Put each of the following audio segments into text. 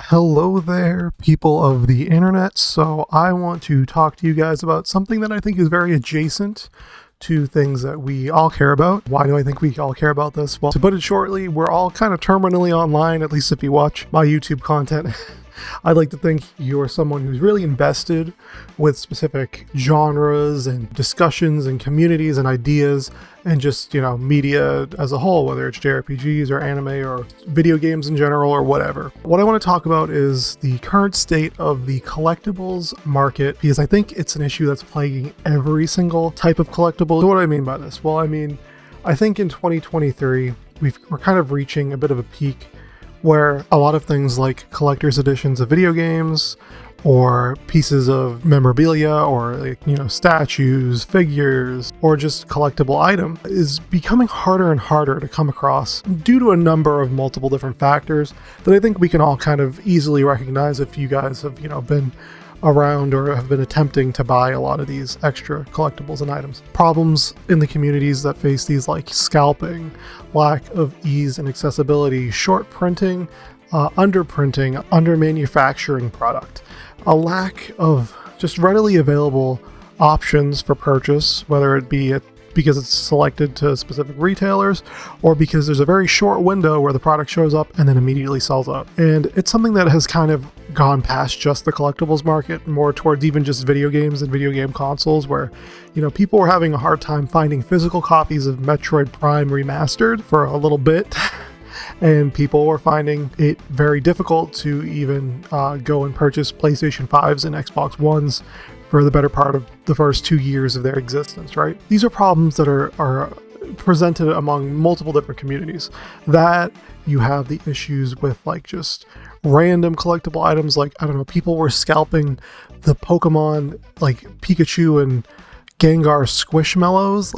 Hello there, people of the internet. So I want to talk to you guys about something that I think is very adjacent to things that we all care about. Why do I think we all care about this? Well, to put it shortly, we're all kind of terminally online, at least if you watch my YouTube content. I'd like to think you're someone who's really invested with specific genres and discussions and communities and ideas and just, media as a whole, whether it's JRPGs or anime or video games in general or whatever. What I want to talk about is the current state of the collectibles market, because I think it's an issue that's plaguing every single type of collectible. So what do I mean by this? Well, I think in 2023, we're kind of reaching a bit of a peak where a lot of things like collector's editions of video games or pieces of memorabilia or statues, figures, or just collectible item is becoming harder and harder to come across due to a number of multiple different factors that I think we can all kind of easily recognize if you guys have, been around or have been attempting to buy a lot of these extra collectibles and items. Problems in the communities that face these, like scalping, lack of ease and accessibility, short printing, underprinting, under manufacturing product, a lack of just readily available options for purchase, whether it be because it's selected to specific retailers or because there's a very short window where the product shows up and then immediately sells out. And it's something that has kind of gone past just the collectibles market, more towards even just video games and video game consoles, where people were having a hard time finding physical copies of Metroid Prime Remastered for a little bit. And people were finding it very difficult to even go and purchase PlayStation 5s and Xbox Ones for the better part of the first 2 years of their existence, right? These are problems that are presented among multiple different communities. That you have the issues with like just random collectible items, like, I don't know, people were scalping the Pokemon like Pikachu and Gengar Squishmallows,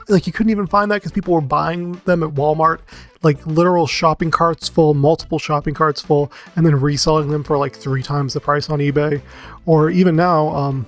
like you couldn't even find that because people were buying them at Walmart, like literal shopping carts full, multiple shopping carts full, and then reselling them for like 3 times the price on eBay. Or even now,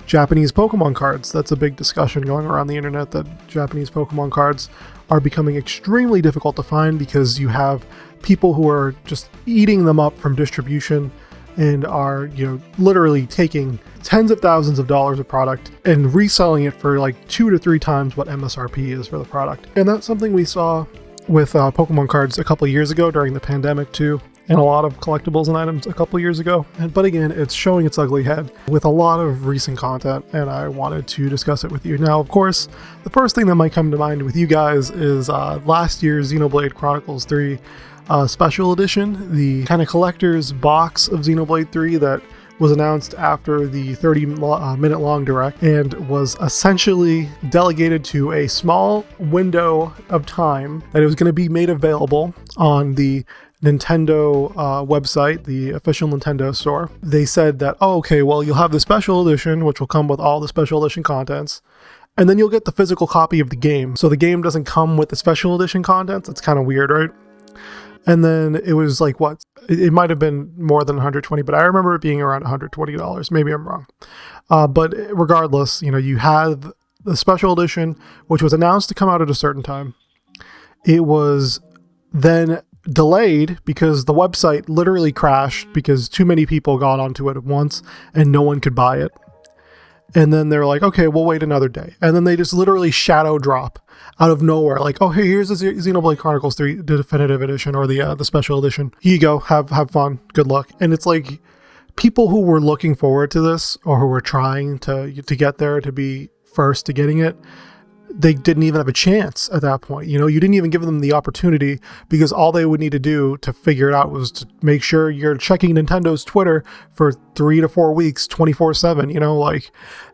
Japanese Pokemon cards. That's a big discussion going around the internet, that Japanese Pokemon cards are becoming extremely difficult to find because you have people who are just eating them up from distribution and are, literally taking tens of thousands of dollars of product and reselling it for like 2 to 3 times what MSRP is for the product. And that's something we saw with Pokemon cards a couple years ago during the pandemic too, and a lot of collectibles and items a couple years ago. But again, it's showing its ugly head with a lot of recent content, and I wanted to discuss it with you. Now, of course, the first thing that might come to mind with you guys is last year's Xenoblade Chronicles 3 Special Edition, the kind of collector's box of Xenoblade 3 that was announced after the 30-minute long direct and was essentially delegated to a small window of time that it was going to be made available on the Nintendo website, the official Nintendo store. They said that, you'll have the special edition, which will come with all the special edition contents, and then you'll get the physical copy of the game. So the game doesn't come with the special edition contents. It's kind of weird, right? And then it was like, it might have been more than 120, but I remember it being around $120. Maybe I'm wrong. But regardless, you had the special edition, which was announced to come out at a certain time. It was then delayed because the website literally crashed because too many people got onto it at once and no one could buy it. And then they're like, okay, we'll wait another day. And then they just literally shadow drop out of nowhere. Like, oh, hey, here's the Xenoblade Chronicles 3 Definitive Edition or the special edition. Here you go. Have fun. Good luck. And it's like people who were looking forward to this or who were trying to get there, to be first to getting it, they didn't even have a chance at that point. You didn't even give them the opportunity because all they would need to do to figure it out was to make sure you're checking Nintendo's Twitter for 3 to 4 weeks, 24/7,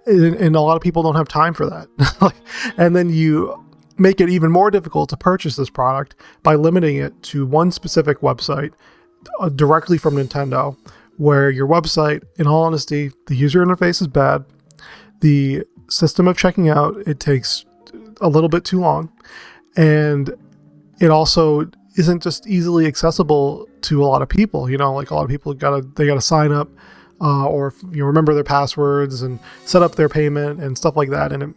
and a lot of people don't have time for that. And then you make it even more difficult to purchase this product by limiting it to one specific website directly from Nintendo, where your website, in all honesty, the user interface is bad. The system of checking out, it takes a little bit too long, and it also isn't just easily accessible to a lot of people. Like a lot of people gotta sign up or remember their passwords and set up their payment and stuff like that, and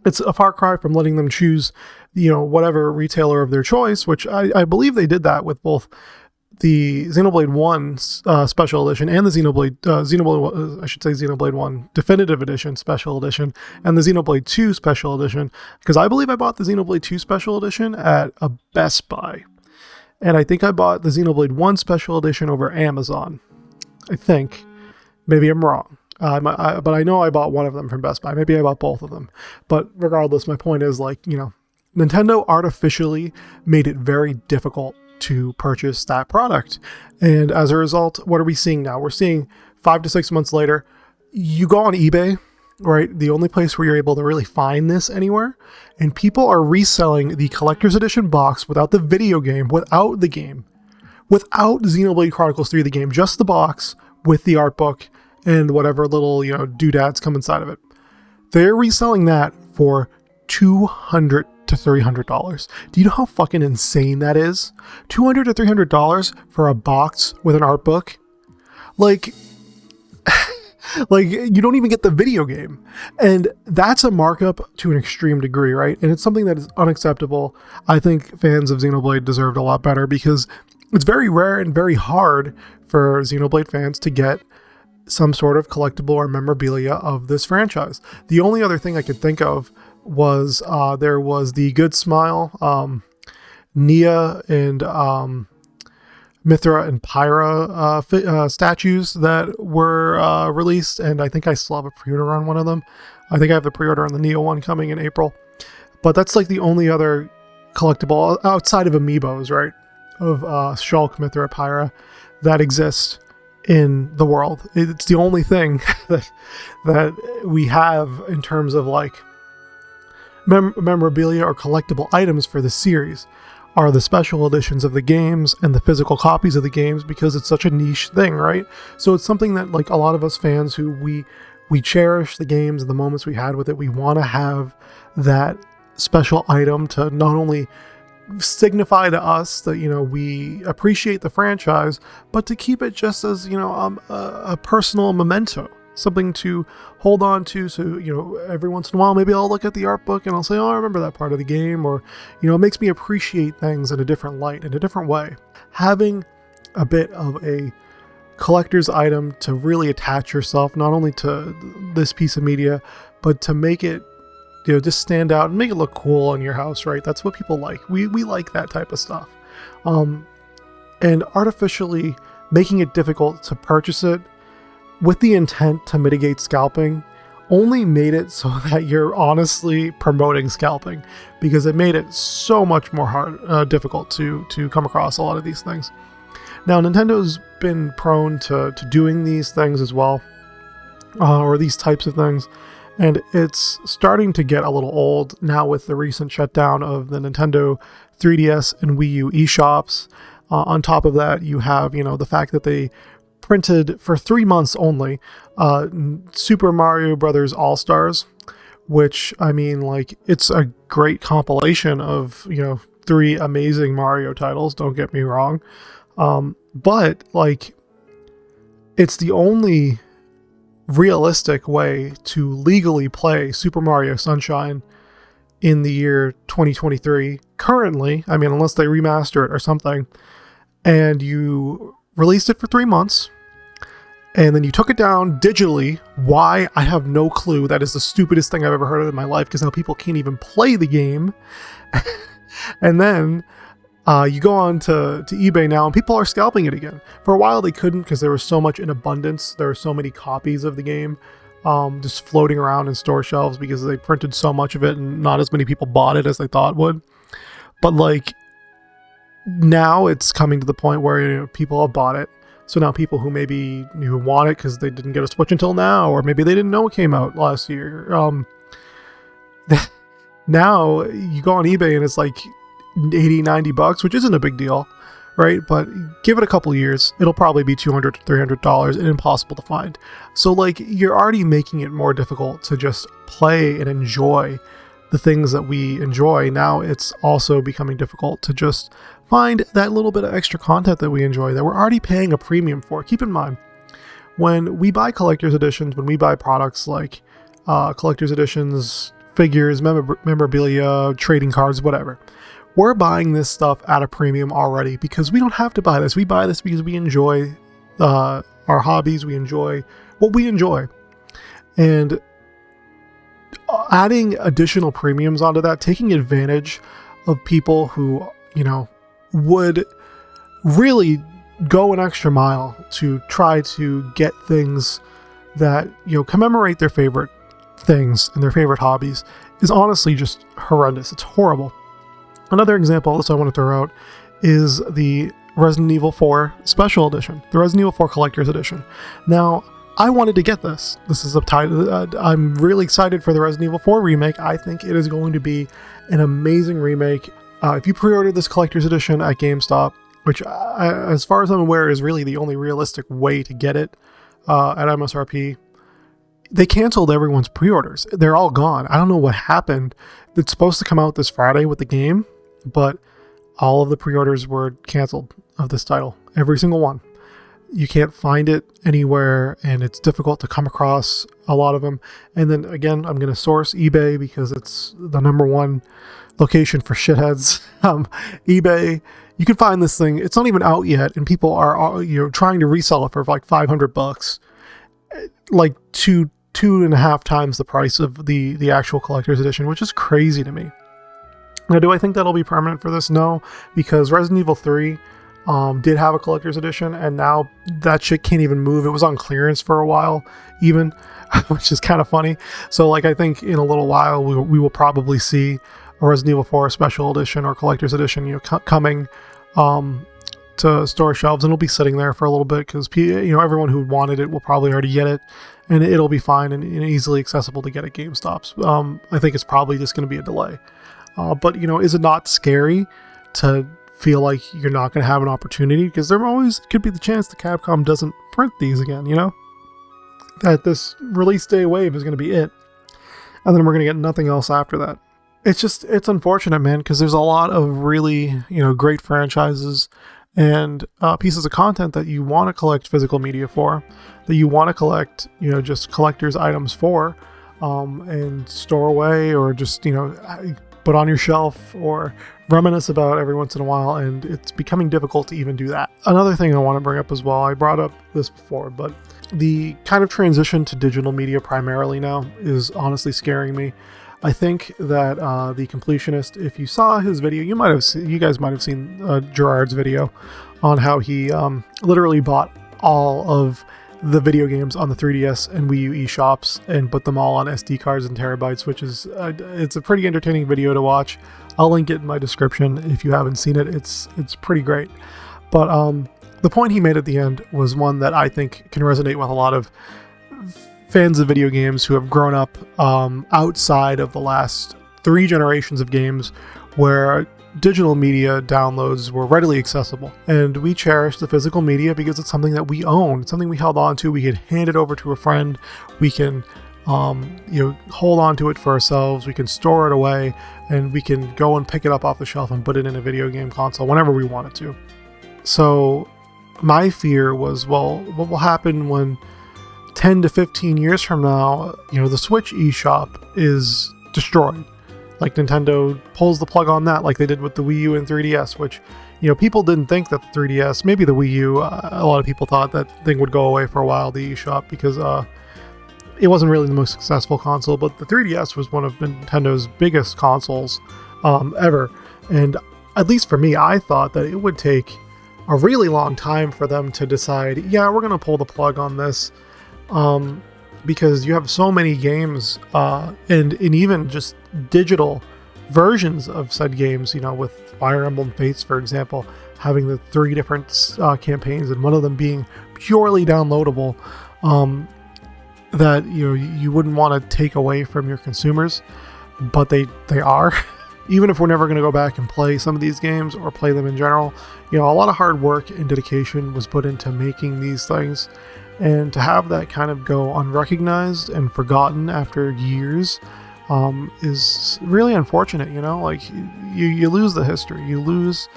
it's a far cry from letting them choose whatever retailer of their choice, which I believe they did that with both the Xenoblade 1 Special Edition and the Xenoblade 1 Definitive Edition Special Edition and the Xenoblade 2 Special Edition, because I believe I bought the Xenoblade 2 Special Edition at a Best Buy. And I think I bought the Xenoblade 1 Special Edition over Amazon. I think. Maybe I'm wrong. But I know I bought one of them from Best Buy. Maybe I bought both of them. But regardless, my point is, like, you know, Nintendo artificially made it very difficult to purchase that product. And as a result, what are we seeing now? We're seeing 5 to 6 months later, you go on eBay, right? The only place where you're able to really find this anywhere. And people are reselling the collector's edition box without the video game, without Xenoblade Chronicles 3, the game, just the box with the art book and whatever little, you know, doodads come inside of it. They're reselling that for $200 to $300. Do you know how fucking insane that is? $200 to $300 for a box with an art book? Like, like, you don't even get the video game. And that's a markup to an extreme degree, right? And it's something that is unacceptable. I think fans of Xenoblade deserved a lot better, because it's very rare and very hard for Xenoblade fans to get some sort of collectible or memorabilia of this franchise. The only other thing I could think of was there was the Good Smile, Nia and Mithra and Pyra statues that were released, and I think I still have a pre-order on one of them. I think I have the pre-order on the Nia one coming in April. But that's like the only other collectible outside of amiibos, right? Of Shulk, Mithra, Pyra that exists in the world. It's the only thing that we have in terms of like memorabilia or collectible items for the series are the special editions of the games and the physical copies of the games, because it's such a niche thing, right? So it's something that, like, a lot of us fans who we cherish the games and the moments we had with it, we want to have that special item to not only signify to us that, you know, we appreciate the franchise, but to keep it just as, you know, a personal memento, something to hold on to. So, you know, every once in a while, maybe I'll look at the art book and I'll say, oh, I remember that part of the game, or, you know, it makes me appreciate things in a different light, in a different way. Having a bit of a collector's item to really attach yourself, not only to this piece of media, but to make it, you know, just stand out and make it look cool in your house, right? That's what people like. We like that type of stuff. And artificially making it difficult to purchase it with the intent to mitigate scalping only made it so that you're honestly promoting scalping, because it made it so much more difficult to come across a lot of these things. Now, Nintendo's been prone to doing these things as well, or these types of things. And it's starting to get a little old now with the recent shutdown of the Nintendo 3DS and Wii U eShops. On top of that, you have, you know, the fact that they printed for 3 months only Super Mario Brothers All-Stars, which, I mean, like, it's a great compilation of, you know, 3 amazing Mario titles, don't get me wrong. But, like, it's the only realistic way to legally play Super Mario Sunshine in the year 2023 currently. I mean, unless they remaster it or something, and you released it for 3 months and then you took it down digitally. Why? I have no clue. That is the stupidest thing I've ever heard of in my life, because now people can't even play the game. And then you go on to eBay now, and people are scalping it again. For a while they couldn't, because there was so much in abundance. There were so many copies of the game just floating around in store shelves, because they printed so much of it and not as many people bought it as they thought would. But, like, now it's coming to the point where, you know, people have bought it. So now people who maybe want it because they didn't get a Switch until now, or maybe they didn't know it came out last year. Now you go on eBay and it's like $80-$90, which isn't a big deal, right? But give it a couple years, it'll probably be $200 to $300 and impossible to find. So, like, you're already making it more difficult to just play and enjoy the things that we enjoy. Now it's also becoming difficult to just find that little bit of extra content that we enjoy, that we're already paying a premium for. Keep in mind, when we buy collector's editions, when we buy products like collector's editions, figures, memorabilia, trading cards, whatever, we're buying this stuff at a premium already because we don't have to buy this. We buy this because we enjoy our hobbies. We enjoy what we enjoy. And adding additional premiums onto that, taking advantage of people who, would really go an extra mile to try to get things that, commemorate their favorite things and their favorite hobbies is honestly just horrendous. It's horrible. Another example of this I want to throw out is the Resident Evil 4 Special Edition, the Resident Evil 4 Collector's Edition. Now, I wanted to get this. This is I'm really excited for the Resident Evil 4 remake. I think it is going to be an amazing remake. If you pre-ordered this Collector's Edition at GameStop, which, as far as I'm aware, is really the only realistic way to get it at MSRP, they canceled everyone's pre-orders. They're all gone. I don't know what happened. It's supposed to come out this Friday with the game, but all of the pre-orders were canceled of this title. Every single one. You can't find it anywhere, and it's difficult to come across a lot of them. And then again, I'm going to source eBay because it's the #1 location for shitheads. eBay, you can find this thing. It's not even out yet, and people are trying to resell it for like $500, like two and a half times the price of the actual collector's edition, which is crazy to me. Now, do I think that'll be permanent for this? No, because Resident Evil 3 did have a collector's edition, and now that shit can't even move. It was on clearance for a while, even, which is kind of funny. So, I think in a little while we will probably see a Resident Evil 4 Special Edition or collector's edition, coming to store shelves, and it'll be sitting there for a little bit because everyone who wanted it will probably already get it, and it'll be fine and easily accessible to get at GameStops. I think it's probably just going to be a delay. But is it not scary to feel like you're not going to have an opportunity? Because there always could be the chance that Capcom doesn't print these again, that this release day wave is going to be it, and then we're going to get nothing else after that. It's unfortunate, man, because there's a lot of really great franchises and pieces of content that you want to collect physical media for, that you want to collect just collector's items for, and store away, or just put on your shelf or reminisce about every once in a while, and it's becoming difficult to even do that. Another thing I want to bring up as well, I brought up this before, but the kind of transition to digital media primarily now is honestly scaring me. I think that the Completionist, if you saw his video, you guys might have seen Gerard's video on how he literally bought all of the video games on the 3DS and Wii U eShops and put them all on SD cards and terabytes, which is it's a pretty entertaining video to watch. I'll link it in my description if you haven't seen it. It's pretty great. But the point he made at the end was one that I think can resonate with a lot of fans of video games who have grown up outside of the last 3 generations of games where digital media downloads were readily accessible, and we cherish the physical media because it's something that we own. It's something we held on to. We can hand it over to a friend. We can hold on to it for ourselves. We can store it away, and we can go and pick it up off the shelf and put it in a video game console whenever we wanted to. So my fear was, well, what will happen when 10 to 15 years from now, the Switch eShop is destroyed? Like Nintendo pulls the plug on that, like they did with the Wii U and 3DS, which, people didn't think that the 3DS, maybe the Wii U, a lot of people thought that thing would go away for a while, the eShop, because it wasn't really the most successful console, but the 3DS was one of Nintendo's biggest consoles ever. And at least for me, I thought that it would take a really long time for them to decide, yeah, we're going to pull the plug on this. Because you have so many games and even just digital versions of said games, with Fire Emblem Fates, for example, having the 3 different campaigns and one of them being purely downloadable, that you wouldn't want to take away from your consumers, but they are. Even if we're never going to go back and play some of these games or play them in general, a lot of hard work and dedication was put into making these things. And to have that kind of go unrecognized and forgotten after years is really unfortunate, you lose the history, you lose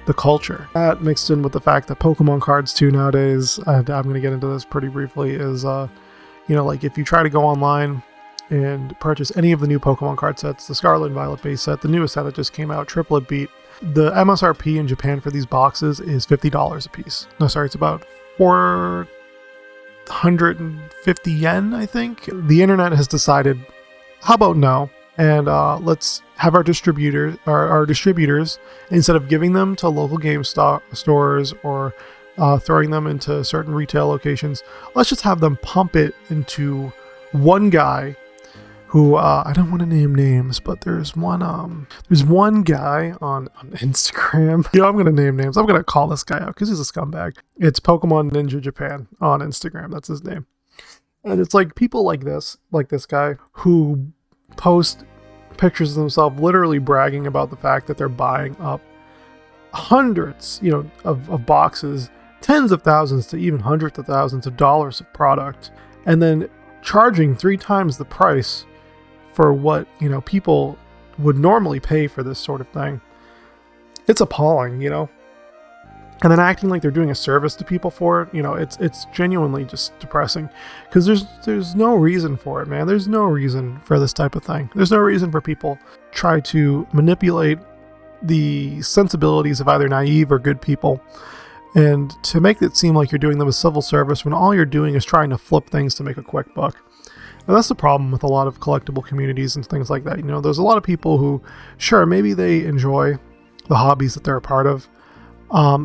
the culture. That mixed in with the fact that Pokemon cards too nowadays, and I'm going to get into this pretty briefly, is, if you try to go online and purchase any of the new Pokemon card sets, the Scarlet and Violet base set, the newest set that just came out, Triplet Beat, The MSRP in Japan for these boxes is $50 a piece. No, sorry, it's about 450 yen, I think. The internet has decided, how about no? And let's have our distributors, instead of giving them to local game stores or throwing them into certain retail locations, let's just have them pump it into one guy who I don't want to name names, but there's one guy on Instagram. I'm gonna name names. I'm gonna call this guy out because he's a scumbag. It's Pokemon Ninja Japan on Instagram. That's his name. And it's like people like this guy who post pictures of themselves literally bragging about the fact that they're buying up hundreds, of boxes, tens of thousands to even hundreds of thousands of dollars of product, and then charging 3 times the price for what, people would normally pay for this sort of thing. It's appalling, and then acting like they're doing a service to people for it. It's genuinely just depressing, because there's no reason for it, man. There's no reason for this type of thing. There's no reason for people try to manipulate the sensibilities of either naive or good people, and to make it seem like you're doing them a civil service when all you're doing is trying to flip things to make a quick buck. And that's the problem with a lot of collectible communities and things like that. There's a lot of people who, sure, maybe they enjoy the hobbies that they're a part of.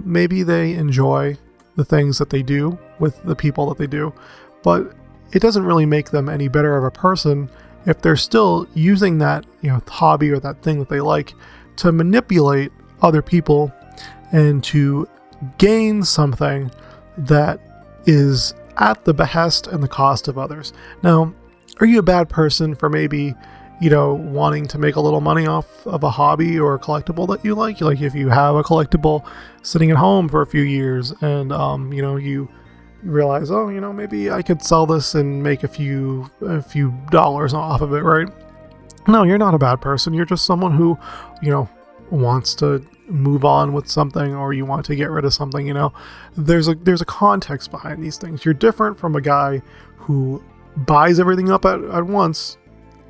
Maybe they enjoy the things that they do with the people that they do, but it doesn't really make them any better of a person if they're still using that, hobby or that thing that they like to manipulate other people and to gain something that is at the behest and the cost of others. Now, are you a bad person for maybe, wanting to make a little money off of a hobby or a collectible that you like? Like if you have a collectible sitting at home for a few years and, you realize, maybe I could sell this and make a few dollars off of it, right? No, you're not a bad person. You're just someone who, wants to move on with something, or you want to get rid of something. There's a context behind these things. You're different from a guy who buys everything up at once,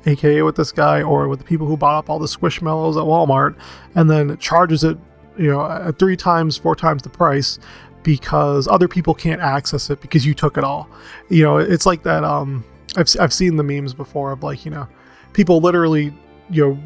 aka with this guy, or with the people who bought up all the Squishmallows at Walmart and then charges it, at 3 times, 4 times the price because other people can't access it because you took it all. It's like that. I've seen the memes before of people literally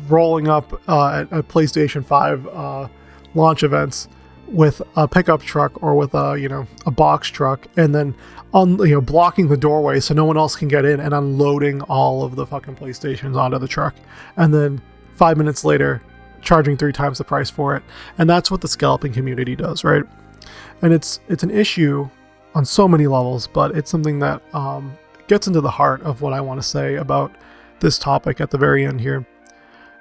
rolling up at PlayStation 5 launch events with a pickup truck or with a box truck, and then blocking the doorway so no one else can get in, and unloading all of the fucking PlayStations onto the truck, and then 5 minutes later charging 3 times the price for it. And that's what the scalping community does, right? And it's an issue on so many levels, but it's something that gets into the heart of what I want to say about this topic at the very end here,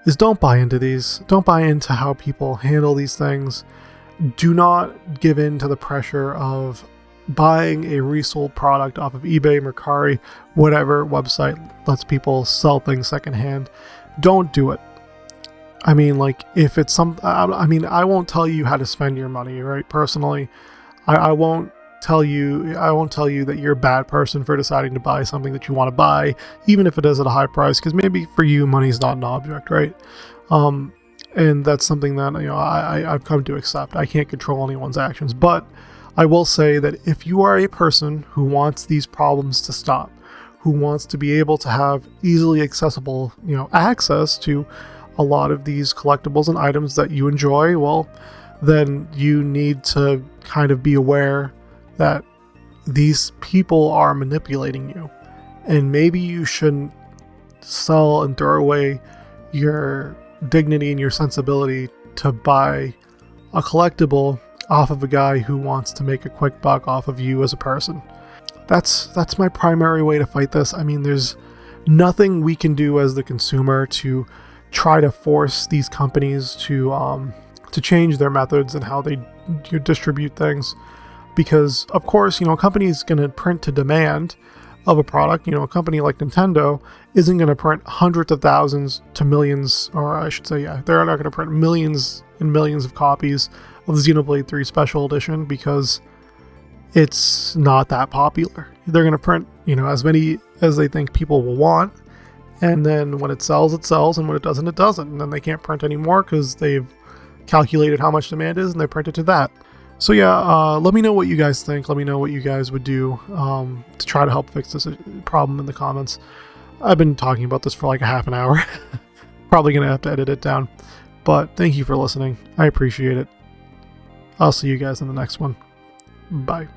is don't buy into these. Don't buy into how people handle these things. Do not give in to the pressure of buying a resold product off of eBay, Mercari, whatever website lets people sell things secondhand. Don't do it. If it's I won't tell you how to spend your money, right? Personally, I won't tell you that you're a bad person for deciding to buy something that you want to buy, even if it is at a high price, because maybe for you, money's not an object, right? And that's something that I've come to accept. I can't control anyone's actions, but I will say that if you are a person who wants these problems to stop, who wants to be able to have easily accessible, access to a lot of these collectibles and items that you enjoy, well, then you need to kind of be aware that these people are manipulating you, and maybe you shouldn't sell and throw away your dignity and your sensibility to buy a collectible off of a guy who wants to make a quick buck off of you as a person. That's my primary way to fight this. There's nothing we can do as the consumer to try to force these companies to change their methods and how they distribute things, because of course, a company's going to print to demand of a product. A company like Nintendo isn't going to print hundreds of thousands to millions, or I should say, they're not going to print millions and millions of copies of the Xenoblade 3 Special Edition because it's not that popular. They're going to print, as many as they think people will want, and then when it sells, and when it doesn't, it doesn't, and then they can't print anymore because they've calculated how much demand is and they print it to that. So yeah, let me know what you guys think. Let me know what you guys would do to try to help fix this problem in the comments. I've been talking about this for like a half an hour. Probably going to have to edit it down. But thank you for listening. I appreciate it. I'll see you guys in the next one. Bye.